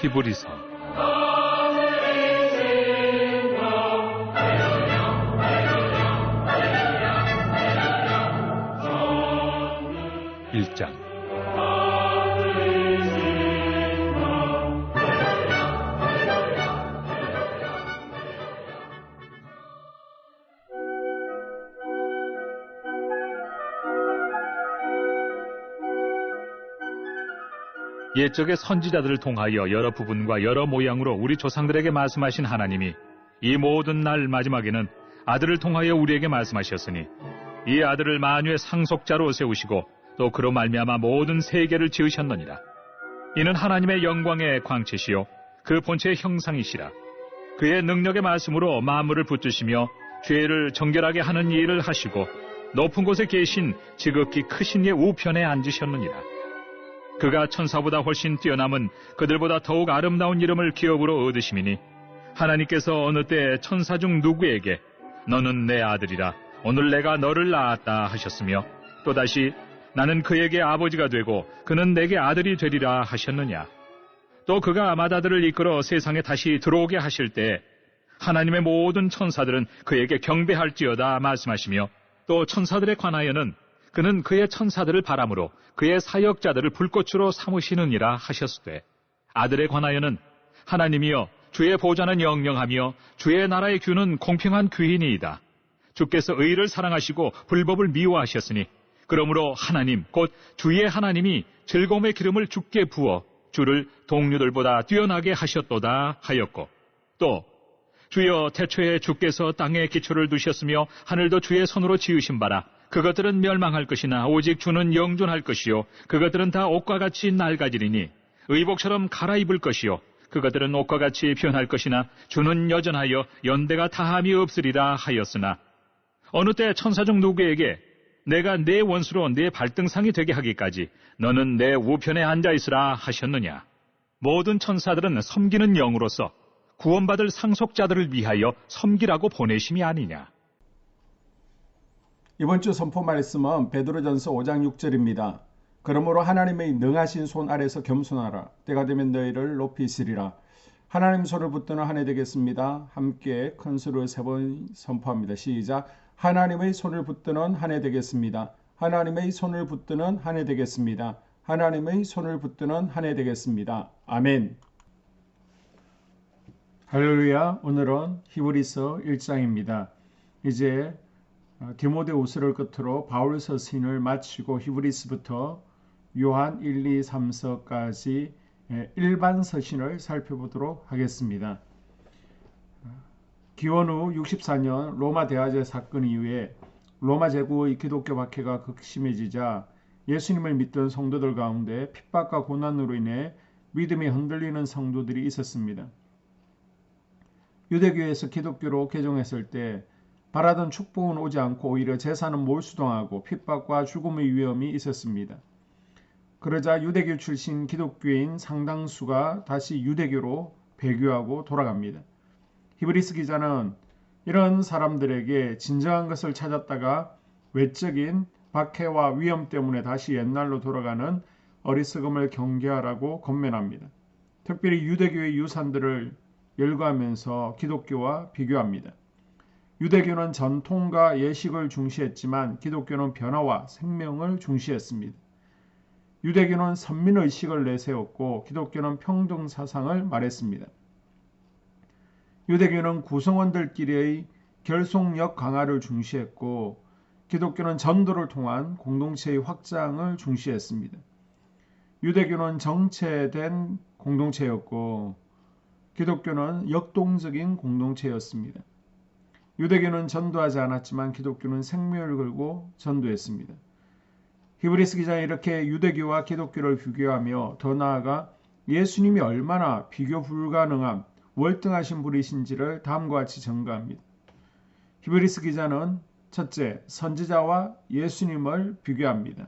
히브리서 1장. 옛적의 선지자들을 통하여 여러 부분과 여러 모양으로 우리 조상들에게 말씀하신 하나님이 이 모든 날 마지막에는 아들을 통하여 우리에게 말씀하셨으니 이 아들을 만유의 상속자로 세우시고 또 그로 말미암아 모든 세계를 지으셨느니라. 이는 하나님의 영광의 광채시요 그 본체의 형상이시라. 그의 능력의 말씀으로 만물을 붙드시며 죄를 정결하게 하는 일을 하시고 높은 곳에 계신 지극히 크신 이의 우편에 앉으셨느니라. 그가 천사보다 훨씬 뛰어남은 그들보다 더욱 아름다운 이름을 기업으로 얻으심이니 하나님께서 어느 때 천사 중 누구에게 너는 내 아들이라 오늘 내가 너를 낳았다 하셨으며 또다시 나는 그에게 아버지가 되고 그는 내게 아들이 되리라 하셨느냐. 또 그가 맏아들을 이끌어 세상에 다시 들어오게 하실 때 하나님의 모든 천사들은 그에게 경배할지어다 말씀하시며 또 천사들에 관하여는 그는 그의 천사들을 바람으로 그의 사역자들을 불꽃으로 삼으시느니라 하셨으되 아들에 관하여는 하나님이여 주의 보좌는 영영하며 주의 나라의 규는 공평한 규이니이다. 주께서 의를 사랑하시고 불법을 미워하셨으니 그러므로 하나님 곧 주의 하나님이 즐거움의 기름을 주께 부어 주를 동류들보다 뛰어나게 하셨도다 하였고 또 주여 태초에 주께서 땅에 기초를 두셨으며 하늘도 주의 손으로 지으신 바라 그것들은 멸망할 것이나 오직 주는 영존할 것이요 그것들은 다 옷과 같이 낡아지리니 의복처럼 갈아입을 것이요 그것들은 옷과 같이 변할 것이나 주는 여전하여 연대가 다함이 없으리라 하였으나 어느 때 천사 중 누구에게 내가 내 원수로 내 발등상이 되게 하기까지 너는 내 우편에 앉아있으라 하셨느냐. 모든 천사들은 섬기는 영으로서 구원받을 상속자들을 위하여 섬기라고 보내심이 아니냐. 이번 주 선포 말씀은 베드로전서 5장 6절입니다. 그러므로 하나님의 능하신 손 아래서 겸손하라. 때가 되면 너희를 높이시리라. 하나님 손을 붙드는 한 해 되겠습니다. 함께 큰 소리로 3번 선포합니다. 시작. 하나님의 손을 붙드는 한 해 되겠습니다. 하나님의 손을 붙드는 한 해 되겠습니다. 하나님의 손을 붙드는 한 해 되겠습니다. 아멘. 할렐루야. 오늘은 히브리서 1장입니다. 이제 디모데후서를 끝으로 바울서 서신을 마치고 히브리서부터 요한 1, 2, 3서까지 일반 서신을 살펴보도록 하겠습니다. 기원 후 64년 로마 대화제 사건 이후에 로마 제국의 기독교 박해가 극심해지자 예수님을 믿던 성도들 가운데 핍박과 고난으로 인해 믿음이 흔들리는 성도들이 있었습니다. 유대교에서 기독교로 개종했을 때 바라던 축복은 오지 않고 오히려 재산은 몰수당하고 핍박과 죽음의 위험이 있었습니다. 그러자 유대교 출신 기독교인 상당수가 다시 유대교로 배교하고 돌아갑니다. 히브리서 기자는 이런 사람들에게 진정한 것을 찾았다가 외적인 박해와 위험 때문에 다시 옛날로 돌아가는 어리석음을 경계하라고 권면합니다. 특별히 유대교의 유산들을 열거하면서 기독교와 비교합니다. 유대교는 전통과 예식을 중시했지만 기독교는 변화와 생명을 중시했습니다. 유대교는 선민의식을 내세웠고 기독교는 평등사상을 말했습니다. 유대교는 구성원들끼리의 결속력 강화를 중시했고 기독교는 전도를 통한 공동체의 확장을 중시했습니다. 유대교는 정체된 공동체였고 기독교는 역동적인 공동체였습니다. 유대교는 전도하지 않았지만 기독교는 생명을 걸고 전도했습니다. 히브리서 기자는 이렇게 유대교와 기독교를 비교하며 더 나아가 예수님이 얼마나 비교 불가능한 월등하신 분이신지를 다음과 같이 전가합니다. 히브리서 기자는 첫째, 선지자와 예수님을 비교합니다.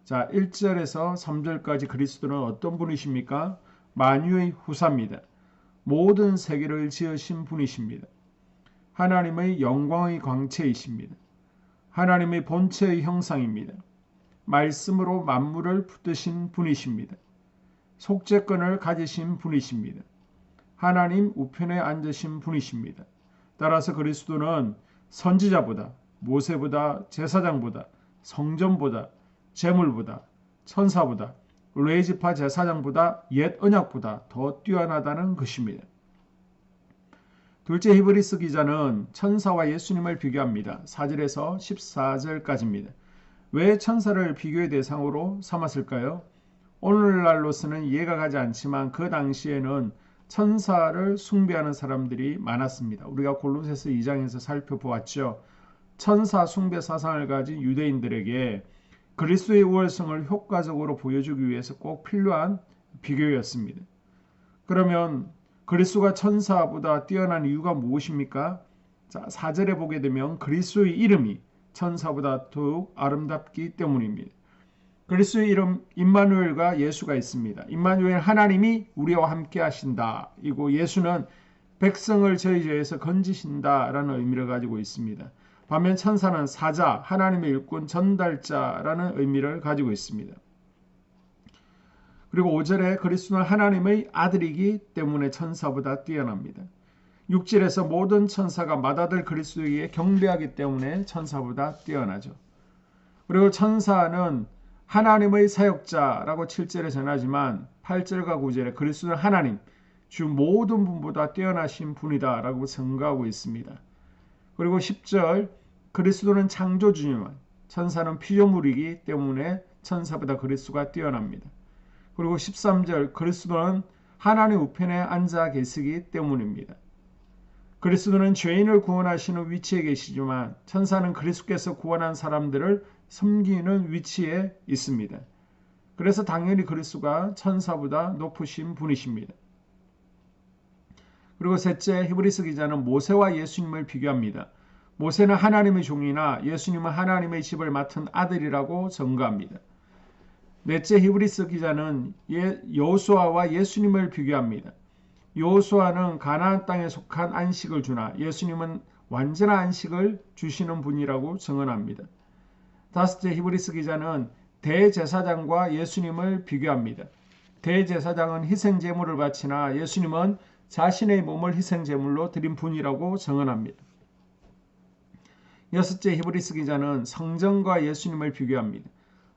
자, 1절에서 3절까지 그리스도는 어떤 분이십니까? 만유의 후사입니다. 모든 세계를 지으신 분이십니다. 하나님의 영광의 광채이십니다. 하나님의 본체의 형상입니다. 말씀으로 만물을 붙드신 분이십니다. 속죄권을 가지신 분이십니다. 하나님 우편에 앉으신 분이십니다. 따라서 그리스도는 선지자보다, 모세보다, 제사장보다, 성전보다, 제물보다, 천사보다, 레위지파 제사장보다, 옛 언약보다 더 뛰어나다는 것입니다. 둘째, 히브리서 기자는 천사와 예수님을 비교합니다. 4절에서 14절까지입니다. 왜 천사를 비교의 대상으로 삼았을까요? 오늘날로서는 이해가 가지 않지만 그 당시에는 천사를 숭배하는 사람들이 많았습니다. 우리가 골로새서 2장에서 살펴보았죠. 천사 숭배 사상을 가진 유대인들에게 그리스도의 우월성을 효과적으로 보여주기 위해서 꼭 필요한 비교였습니다. 그러면 그리스도가 천사보다 뛰어난 이유가 무엇입니까? 자, 4절에 보게 되면 그리스도의 이름이 천사보다 더욱 아름답기 때문입니다. 그리스도의 이름 임마누엘과 예수가 있습니다. 임마누엘 하나님이 우리와 함께 하신다. 이고 예수는 백성을 저희 죄에서 건지신다라는 의미를 가지고 있습니다. 반면 천사는 사자, 하나님의 일꾼, 전달자라는 의미를 가지고 있습니다. 그리고 5절에 그리스도는 하나님의 아들이기 때문에 천사보다 뛰어납니다. 6절에서 모든 천사가 맏아들 그리스도에게 경배하기 때문에 천사보다 뛰어나죠. 그리고 천사는 하나님의 사역자라고 7절에 전하지만 8절과 9절에 그리스도는 하나님, 주 모든 분보다 뛰어나신 분이다 라고 증거하고 있습니다. 그리고 10절 그리스도는 창조주지만 천사는 피조물이기 때문에 천사보다 그리스도가 뛰어납니다. 그리고 13절 그리스도는 하나님 우편에 앉아 계시기 때문입니다. 그리스도는 죄인을 구원하시는 위치에 계시지만 천사는 그리스도께서 구원한 사람들을 섬기는 위치에 있습니다. 그래서 당연히 그리스도가 천사보다 높으신 분이십니다. 그리고 셋째, 히브리서 기자는 모세와 예수님을 비교합니다. 모세는 하나님의 종이나 예수님은 하나님의 집을 맡은 아들이라고 증거합니다. 넷째, 히브리서 기자는 여호수아와 예수님을 비교합니다. 여호수아는 가나안 땅에 속한 안식을 주나 예수님은 완전한 안식을 주시는 분이라고 증언합니다. 다섯째, 히브리서 기자는 대제사장과 예수님을 비교합니다. 대제사장은 희생제물을 바치나 예수님은 자신의 몸을 희생제물로 드린 분이라고 증언합니다. 여섯째, 히브리서 기자는 성전과 예수님을 비교합니다.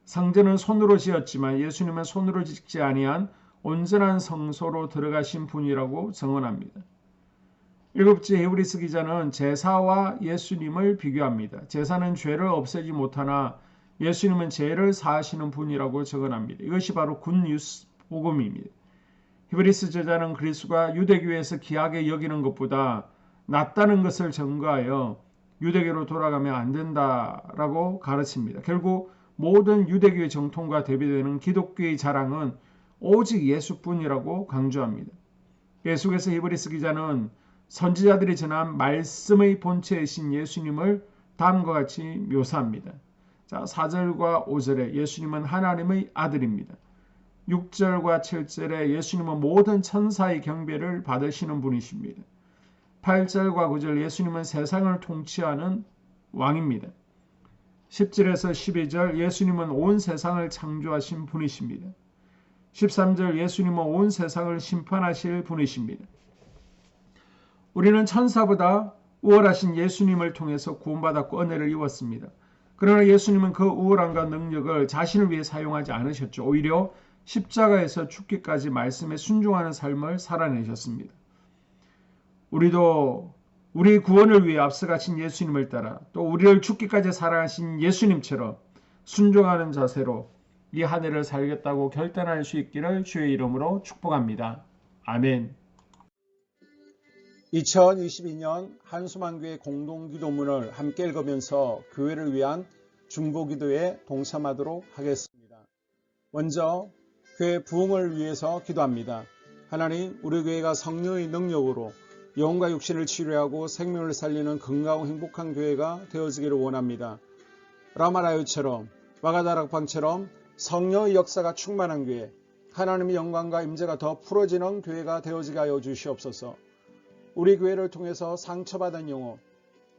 성전은 손으로 지었지만 예수님은 손으로 짓지 아니한 온전한 성소로 들어가신 분이라고 증언합니다. 일곱째, 히브리서 기자는 제사와 예수님을 비교합니다. 제사는 죄를 없애지 못하나 예수님은 죄를 사하시는 분이라고 증언합니다. 이것이 바로 굿뉴스 복음입니다. 히브리서 저자는 그리스도가 유대교에서 귀하게 여기는 것보다 낫다는 것을 증거하여 유대교로 돌아가면 안 된다라고 가르칩니다. 결국 모든 유대교의 정통과 대비되는 기독교의 자랑은 오직 예수뿐이라고 강조합니다. 계속해서 히브리서 기자는 선지자들이 전한 말씀의 본체이신 예수님을 다음과 같이 묘사합니다. 자, 4절과 5절에 예수님은 하나님의 아들입니다. 6절과 7절에 예수님은 모든 천사의 경배를 받으시는 분이십니다. 8절과 9절 예수님은 세상을 통치하는 왕입니다. 10절에서 12절 예수님은 온 세상을 창조하신 분이십니다. 13절 예수님은 온 세상을 심판하실 분이십니다. 우리는 천사보다 우월하신 예수님을 통해서 구원받았고 은혜를 입었습니다. 그러나 예수님은 그 우월함과 능력을 자신을 위해 사용하지 않으셨죠. 오히려 십자가에서 죽기까지 말씀에 순종하는 삶을 살아내셨습니다. 우리도 우리 구원을 위해 앞서가신 예수님을 따라 또 우리를 죽기까지 사랑하신 예수님처럼 순종하는 자세로 이 한 해를 살겠다고 결단할 수 있기를 주의 이름으로 축복합니다. 아멘. 2022년 한수만교회 공동기도문을 함께 읽으면서 교회를 위한 중보기도에 동참하도록 하겠습니다. 먼저 교회 부흥을 위해서 기도합니다. 하나님, 우리 교회가 성령의 능력으로 영혼과 육신을 치료하고 생명을 살리는 건강하고 행복한 교회가 되어지기를 원합니다. 라마라요처럼 와가다락방처럼 성령의 역사가 충만한 교회, 하나님의 영광과 임재가 더 풀어지는 교회가 되어지게 하여 주시옵소서. 우리 교회를 통해서 상처받은 영혼,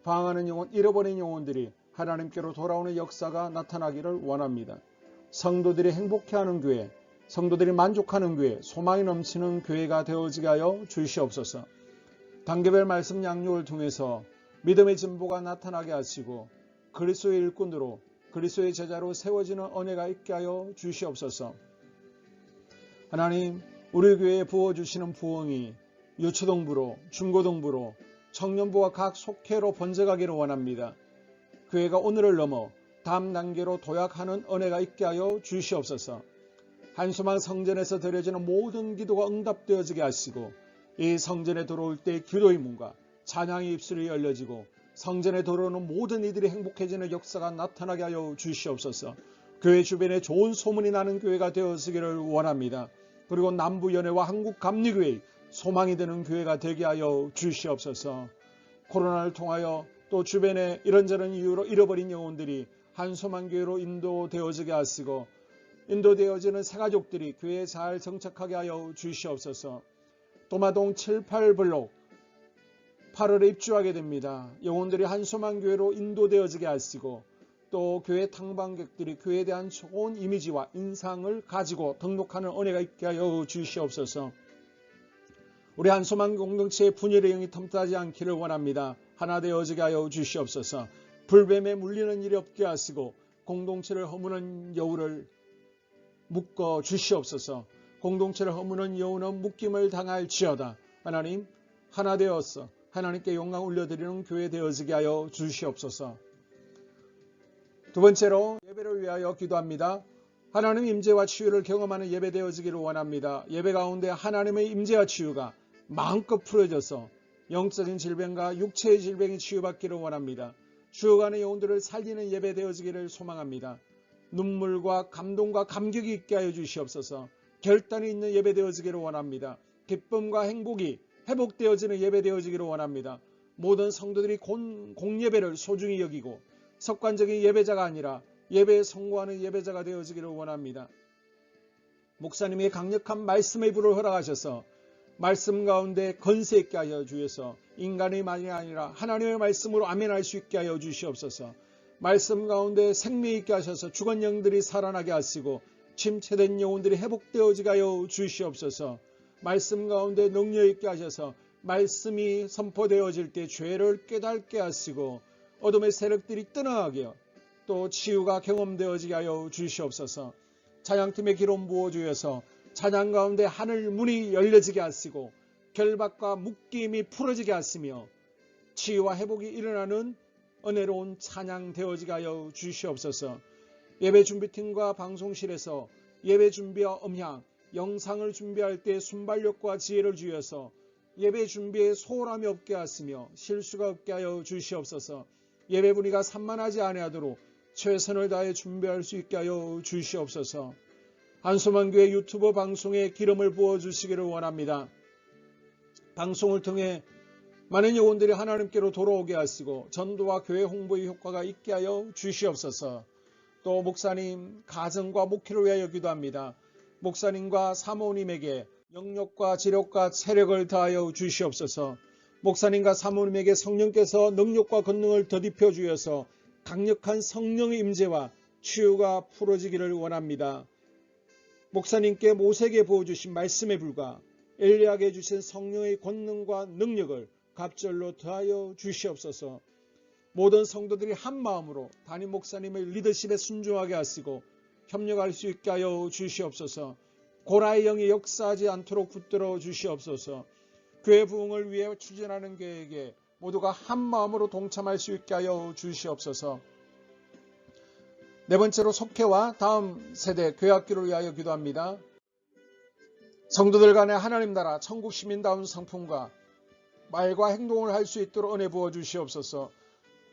방황하는 영혼, 잃어버린 영혼들이 하나님께로 돌아오는 역사가 나타나기를 원합니다. 성도들이 행복해하는 교회, 성도들이 만족하는 교회, 소망이 넘치는 교회가 되어지게 하여 주시옵소서. 단계별 말씀 양육을 통해서 믿음의 진보가 나타나게 하시고 그리스도의 일꾼으로 그리스도의 제자로 세워지는 은혜가 있게 하여 주시옵소서. 하나님, 우리 교회에 부어주시는 부흥이 유초동부로, 중고동부로, 청년부와 각 속회로 번져가기를 원합니다. 교회가 오늘을 넘어 다음 단계로 도약하는 은혜가 있게 하여 주시옵소서. 한수만 성전에서 드려지는 모든 기도가 응답되어지게 하시고 이 성전에 들어올 때 기도의 문과 찬양의 입술이 열려지고 성전에 들어오는 모든 이들이 행복해지는 역사가 나타나게 하여 주시옵소서. 교회 주변에 좋은 소문이 나는 교회가 되어지기를 원합니다. 그리고 남부연회와 한국감리교회의 소망이 되는 교회가 되게 하여 주시옵소서. 코로나를 통하여 또 주변에 이런저런 이유로 잃어버린 영혼들이 한소망교회로 인도되어지게 하시고 인도되어지는 새가족들이 교회에 잘 정착하게 하여 주시옵소서. 도마동 7, 8블록 8월에 입주하게 됩니다. 영혼들이 한소망교회로 인도되어지게 하시고 또 교회 탕방객들이 교회에 대한 좋은 이미지와 인상을 가지고 등록하는 은혜가 있게 하여 주시옵소서. 우리 한소망 공동체의 분열의 영이 틈타지 않기를 원합니다. 하나 되어지게 하여 주시옵소서. 불뱀에 물리는 일이 없게 하시고 공동체를 허무는 여우를 묶어 주시옵소서. 공동체를 허무는 여우는 묶임을 당할지어다. 하나님, 하나 되어서 하나님께 영광 올려드리는 교회 되어지게 하여 주시옵소서. 두 번째로 예배를 위하여 기도합니다. 하나님 임재와 치유를 경험하는 예배 되어지기를 원합니다. 예배 가운데 하나님의 임재와 치유가 마음껏 풀어져서 영적인 질병과 육체의 질병이 치유받기를 원합니다. 죽어가는 영혼들을 살리는 예배 되어지기를 소망합니다. 눈물과 감동과 감격이 있게 하여 주시옵소서. 결단이 있는 예배 되어지기를 원합니다. 기쁨과 행복이 회복되어지는 예배 되어지기를 원합니다. 모든 성도들이 공예배를 소중히 여기고 습관적인 예배자가 아니라 예배에 성공하는 예배자가 되어지기를 원합니다. 목사님이 강력한 말씀의 불을 허락하셔서 말씀 가운데 건세 있게 하여 주셔서 인간의 말이 아니라 하나님의 말씀으로 아멘할 수 있게 하여 주시옵소서. 말씀 가운데 생명 있게 하셔서 죽은 영들이 살아나게 하시고 침체된 영혼들이 회복되어지게 하여 주시옵소서. 말씀 가운데 능력 있게 하셔서 말씀이 선포되어질 때 죄를 깨닫게 하시고 어둠의 세력들이 떠나가게 또 치유가 경험되어지게 하여 주시옵소서. 찬양팀의 기름 부어주셔서 찬양 가운데 하늘 문이 열려지게 하시고 결박과 묶임이 풀어지게 하시며 치유와 회복이 일어나는 은혜로운 찬양 되어지게 하여 주시옵소서. 예배 준비팀과 방송실에서 예배 준비와 음향, 영상을 준비할 때 순발력과 지혜를 주셔서 예배 준비에 소홀함이 없게 하시며 실수가 없게 하여 주시옵소서. 예배 분위기가 산만하지 아니하도록 최선을 다해 준비할 수 있게 하여 주시옵소서. 한소망교회 유튜브 방송에 기름을 부어주시기를 원합니다. 방송을 통해 많은 영혼들이 하나님께로 돌아오게 하시고 전도와 교회 홍보의 효과가 있게 하여 주시옵소서. 또 목사님 가정과 목회를 위하여 기도합니다. 목사님과 사모님에게 영력과 지력과 체력을 다하여 주시옵소서. 목사님과 사모님에게 성령께서 능력과 권능을 더딥혀 주셔서 강력한 성령의 임재와 치유가 풀어지기를 원합니다. 목사님께 모세에게 부어주신 말씀의 불과 엘리야에게 주신 성령의 권능과 능력을 갑절로 더하여 주시옵소서. 모든 성도들이 한 마음으로 담임 목사님의 리더십에 순종하게 하시고 협력할 수 있게 하여 주시옵소서. 고라의 영이 역사하지 않도록 붙들어 주시옵소서. 교회 부흥을 위해 추진하는 계획에 모두가 한 마음으로 동참할 수 있게 하여 주시옵소서. 네 번째로 속회와 다음 세대 교회 학교를 위하여 기도합니다. 성도들 간의 하나님 나라 천국 시민다운 성품과 말과 행동을 할 수 있도록 은혜 부어 주시옵소서.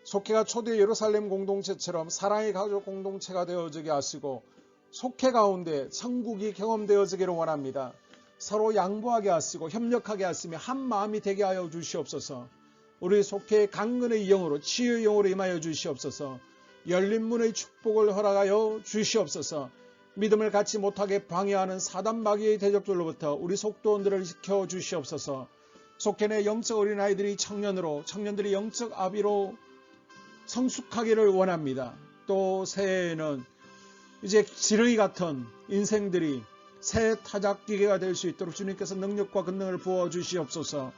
속회가 초대 예루살렘 공동체처럼 사랑의 가족 공동체가 되어지게 하시고 속회 가운데 천국이 경험되어지기를 원합니다. 서로 양보하게 하시고 협력하게 하시며 한 마음이 되게 하여 주시옵소서. 우리 속회의 강건의 영으로 치유의 영으로 임하여 주시옵소서. 열린 문의 축복을 허락하여 주시옵소서. 믿음을 갖지 못하게 방해하는 사단 마귀의 대적들로부터 우리 속도원들을 지켜 주시옵소서. 속회 내 영적 어린아이들이 청년들이 영적 아비로 성숙하기를 원합니다. 또 새해에는 이제 지렁이 같은 인생들이 새 타작기계가 될 수 있도록 주님께서 능력과 권능을 부어주시옵소서.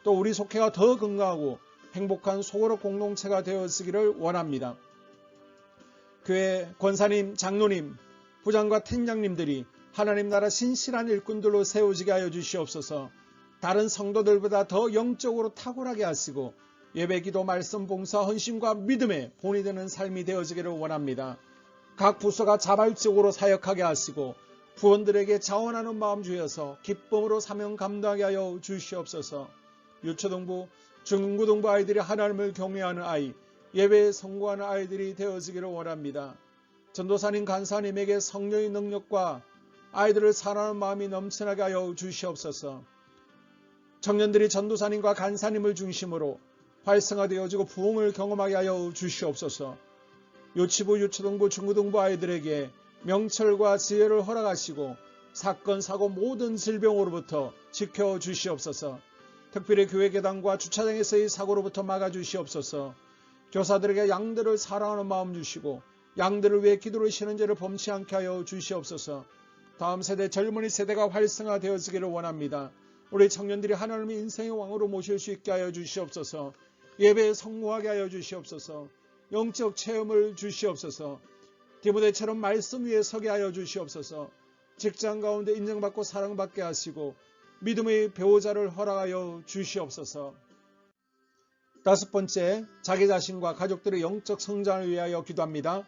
또 우리 속회가 더 건강하고 행복한 소그룹 공동체가 되었으기를 원합니다. 교회 권사님, 장로님, 부장과 팀장님들이 하나님 나라 신실한 일꾼들로 세워지게 하여 주시옵소서. 다른 성도들보다 더 영적으로 탁월하게 하시고 예배, 기도, 말씀, 봉사, 헌신과 믿음에 본이 되는 삶이 되어지기를 원합니다. 각 부서가 자발적으로 사역하게 하시고 부원들에게 자원하는 마음 주여서 기쁨으로 사명 감당하게 하여 주시옵소서. 유초등부, 중고등부 아이들이 하나님을 경외하는 아이, 예배에 성공하는 아이들이 되어지기를 원합니다. 전도사님, 간사님에게 성령의 능력과 아이들을 사랑하는 마음이 넘쳐나게 하여 주시옵소서. 청년들이 전도사님과 간사님을 중심으로 활성화되어지고 부흥을 경험하게 하여 주시옵소서. 유치부, 유초등부, 중고등부 아이들에게 명철과 지혜를 허락하시고 사건, 사고, 모든 질병으로부터 지켜주시옵소서. 특별히 교회 계단과 주차장에서의 사고로부터 막아주시옵소서. 교사들에게 양들을 사랑하는 마음 주시고 양들을 위해 기도를 쉬는 죄를 범치 않게 하여 주시옵소서. 다음 세대, 젊은이 세대가 활성화되어지기를 원합니다. 우리 청년들이 하나님의 인생의 왕으로 모실 수 있게 하여 주시옵소서. 예배에 성공하게 하여 주시옵소서. 영적 체험을 주시옵소서. 디모데처럼 말씀 위에 서게 하여 주시옵소서. 직장 가운데 인정받고 사랑받게 하시고 믿음의 배우자를 허락하여 주시옵소서. 다섯 번째, 자기 자신과 가족들의 영적 성장을 위하여 기도합니다.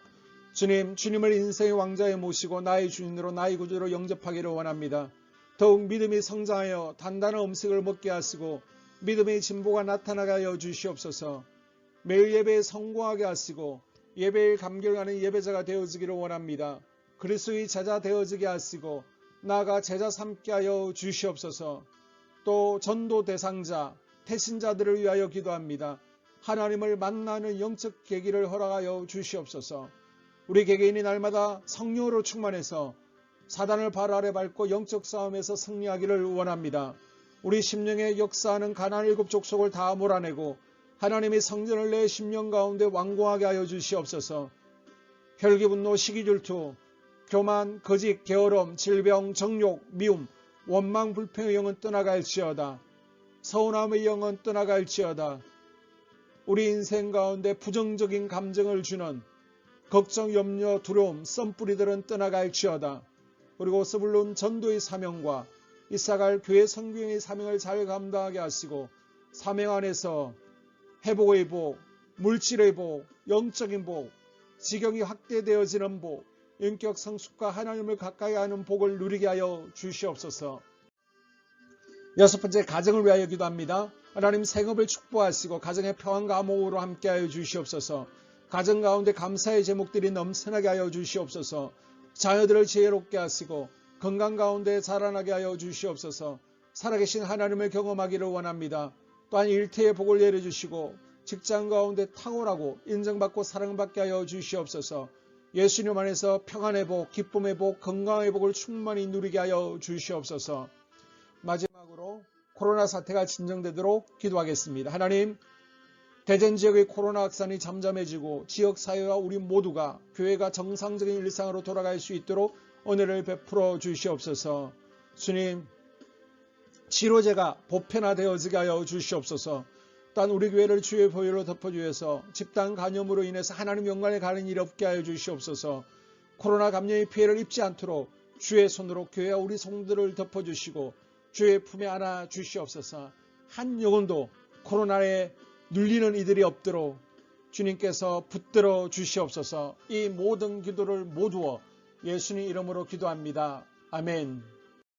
주님, 주님을 인생의 왕자에 모시고 나의 주인으로 나의 구주로 영접하기를 원합니다. 더욱 믿음이 성장하여 단단한 음식을 먹게 하시고 믿음의 진보가 나타나게 하여 주시옵소서. 매일 예배에 성공하게 하시고 예배에 감격하는 예배자가 되어지기를 원합니다. 그리스도의 제자 되어지게 하시고 나아가 제자 삼게 하여 주시옵소서. 또 전도 대상자, 태신자들을 위하여 기도합니다. 하나님을 만나는 영적 계기를 허락하여 주시옵소서. 우리 개개인이 날마다 성령으로 충만해서 사단을 발 아래 밟고 영적 싸움에서 승리하기를 원합니다. 우리 심령에 역사하는 가나안 일곱 족속을 다 몰아내고 하나님의 성전을 내 심령 가운데 완공하게 하여 주시옵소서. 혈기, 분노, 시기, 질투, 교만, 거짓, 게으름, 질병, 정욕, 미움, 원망, 불평의 영은 떠나갈지어다. 서운함의 영은 떠나갈지어다. 우리 인생 가운데 부정적인 감정을 주는 걱정, 염려, 두려움, 썸뿌리들은 떠나갈지어다. 그리고 스불론 전도의 사명과 이사갈 교회 성경의 사명을 잘 감당하게 하시고 사명 안에서 회복의 복, 물질의 복, 영적인 복, 지경이 확대되어지는 복, 인격 성숙과 하나님을 가까이 하는 복을 누리게 하여 주시옵소서. 여섯 번째, 가정을 위하여 기도합니다. 하나님 생업을 축복하시고 가정의 평안과 화목으로 함께하여 주시옵소서. 가정 가운데 감사의 제목들이 넘쳐나게 하여 주시옵소서. 자녀들을 지혜롭게 하시고 건강 가운데 자라나게 하여 주시옵소서. 살아계신 하나님을 경험하기를 원합니다. 또한 일태의 복을 내려주시고 직장 가운데 탁월하고 인정받고 사랑받게 하여 주시옵소서. 예수님 안에서 평안의 복, 기쁨의 복, 건강의 복을 충만히 누리게 하여 주시옵소서. 마지막으로 코로나 사태가 진정되도록 기도하겠습니다. 하나님, 대전 지역의 코로나 확산이 잠잠해지고 지역사회와 우리 모두가 교회가 정상적인 일상으로 돌아갈 수 있도록 은혜를 베풀어 주시옵소서. 주님, 치료제가 보편화되어지게 하여 주시옵소서. 또한 우리 교회를 주의 보혈로 덮어주셔서 집단 감염으로 인해서 하나님 영광에 가는 일이 없게 하여 주시옵소서. 코로나 감염의 피해를 입지 않도록 주의 손으로 교회와 우리 성도들을 덮어주시고 주의 품에 안아 주시옵소서. 한 영혼도 코로나에 눌리는 이들이 없도록 주님께서 붙들어 주시옵소서. 이 모든 기도를 모두어 예수님 이름으로 기도합니다. 아멘.